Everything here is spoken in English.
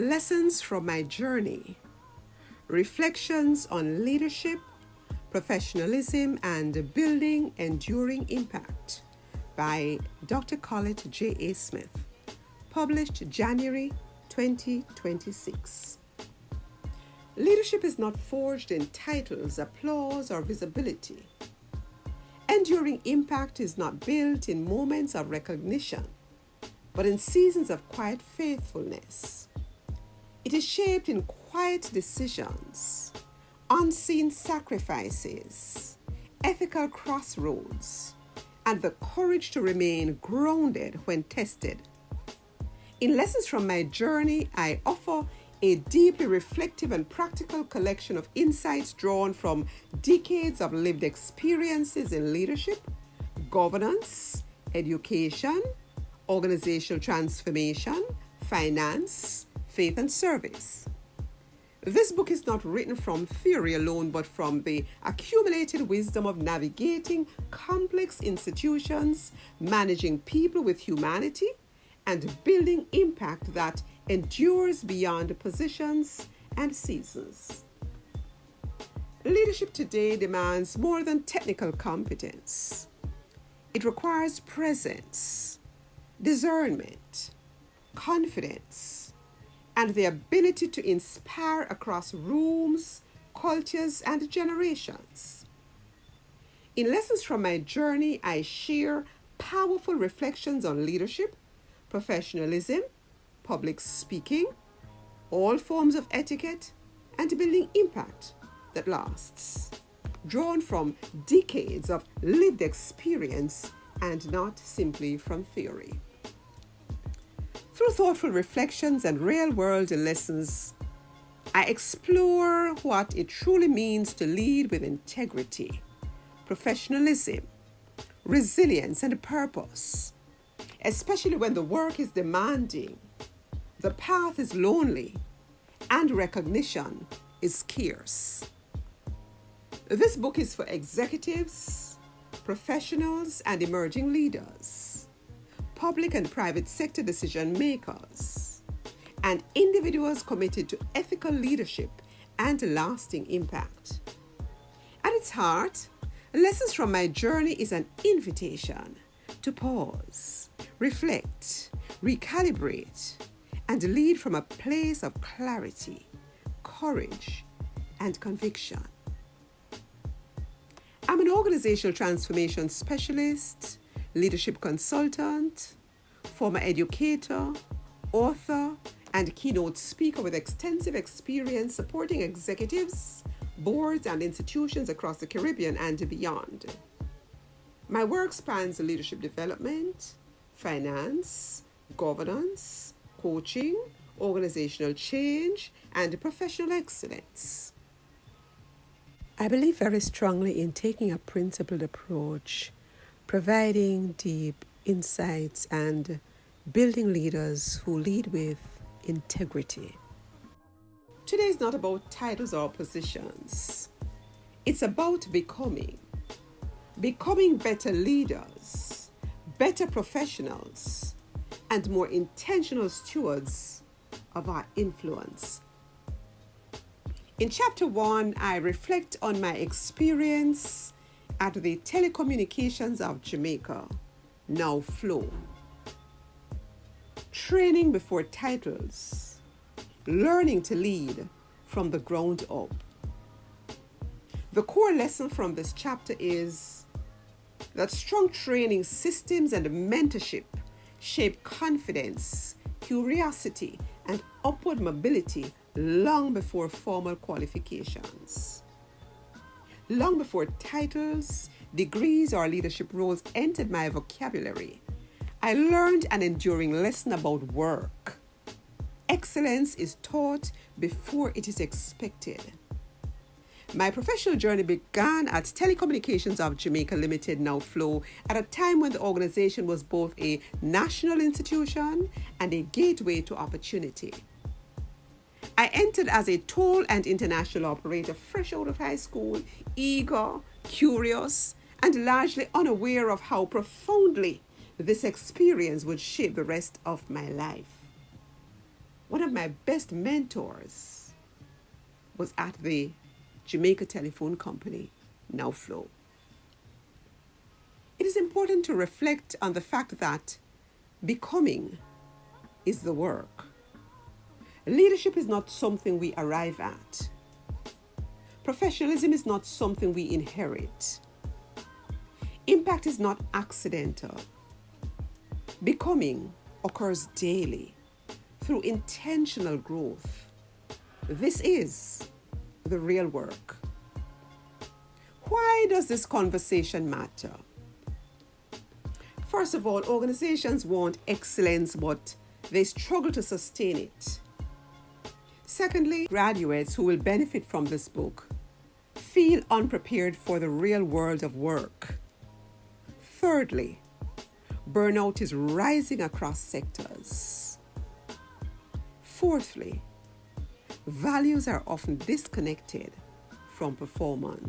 Lessons from my journey. Reflections on leadership, professionalism, and building enduring impact by Dr. Collett J.A. Smith. Published January 2026. Leadership is not forged in titles, applause, or visibility. Enduring impact is not built in moments of recognition, but in seasons of quiet faithfulness. It is shaped in quiet decisions, unseen sacrifices, ethical crossroads, and the courage to remain grounded when tested. In Lessons from My Journey, I offer a deeply reflective and practical collection of insights drawn from decades of lived experiences in leadership, governance, education, organizational transformation, finance, faith, and service. This book is not written from theory alone, but from the accumulated wisdom of navigating complex institutions, managing people with humanity, and building impact that endures beyond positions and seasons. Leadership today demands more than technical competence. It requires presence, discernment, confidence, and the ability to inspire across rooms, cultures, and generations. In Lessons from My Journey, I share powerful reflections on leadership, professionalism, public speaking, all forms of etiquette, and building impact that lasts, drawn from decades of lived experience and not simply from theory. Through thoughtful reflections and real-world lessons, I explore what it truly means to lead with integrity, professionalism, resilience, and purpose, especially when the work is demanding, the path is lonely, and recognition is scarce. This book is for executives, professionals, and emerging leaders, public and private sector decision makers, and individuals committed to ethical leadership and lasting impact. At its heart, Lessons from My Journey is an invitation to pause, reflect, recalibrate, and lead from a place of clarity, courage, and conviction. I'm an organizational transformation specialist, leadership consultant, former educator, author, and keynote speaker with extensive experience supporting executives, boards, and institutions across the Caribbean and beyond. My work spans leadership development, finance, governance, coaching, organizational change, and professional excellence. I believe very strongly in taking a principled approach, providing deep insights, and building leaders who lead with integrity. Today is not about titles or positions. It's about becoming better leaders, better professionals, and more intentional stewards of our influence. In Chapter 1, I reflect on my experience at the Telecommunications of Jamaica, now Flow. Training before titles, learning to lead from the ground up. The core lesson from this chapter is that strong training systems and mentorship shape confidence, curiosity, and upward mobility long before formal qualifications. Long before titles, degrees, or leadership roles entered my vocabulary, I learned an enduring lesson about work. Excellence is taught before it is expected. My professional journey began at Telecommunications of Jamaica Limited, now Flow, at a time when the organization was both a national institution and a gateway to opportunity. I entered as a toll and international operator, fresh out of high school, eager, curious, and largely unaware of how profoundly this experience would shape the rest of my life. One of my best mentors was at the Jamaica Telephone Company, now Flow. It is important to reflect on the fact that becoming is the work. Leadership is not something we arrive at. Professionalism is not something we inherit. Impact is not accidental. Becoming occurs daily through intentional growth. This is the real work. Why does this conversation matter? First of all, organizations want excellence, but they struggle to sustain it. Secondly, graduates who will benefit from this book feel unprepared for the real world of work. Thirdly, burnout is rising across sectors. Fourthly, values are often disconnected from performance.